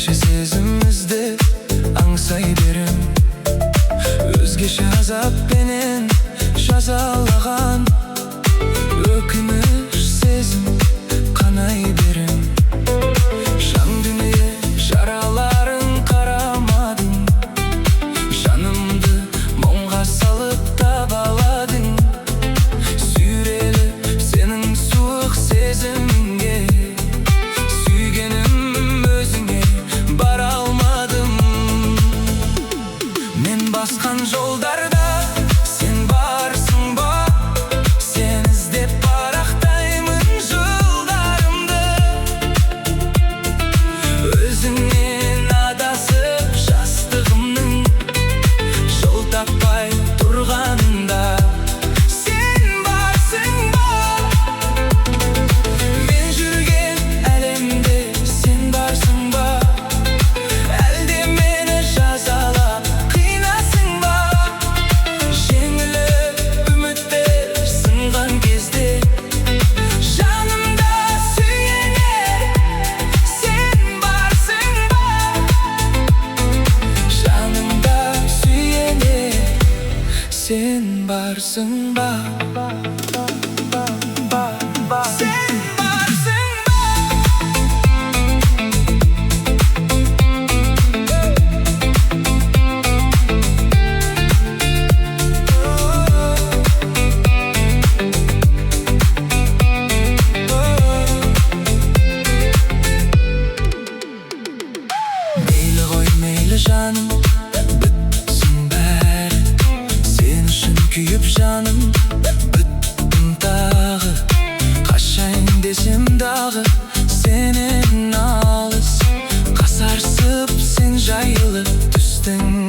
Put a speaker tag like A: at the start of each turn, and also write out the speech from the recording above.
A: Өзгеше сезімімізді аңсай берем. Өзгеше азаппенен жазалаған өкініш сезім қанай берем. Жан дүние жараларын қарамадың, жанымды мұңға салып табаладың. Сүйреліп сенің суық сезіміңе, сүйгенім өзіңе бара алмадым. Мен басқан жолдарда сен барсың ба? Сен іздеп парақтаймын жылдарымды. Өзіңнен адасып жастығымның жол таппай тұрғанында сен барсың ба? Мен жүрген әлемде сен барсың ба? Әлде мені жазалап қинасың ба? Жеңіліп үміттер сынған кезде жанымда сүйенер сен барсың ба? Жанымда сүйенер сен барсың ба? Сен барсың Мейлі ғой мейлі жаным, бітсін бәрі. Сен үшін күйіп жаным, біттім тағы. Қашайын десем дағы сенен алыс, қасарсып сен жайлы түстің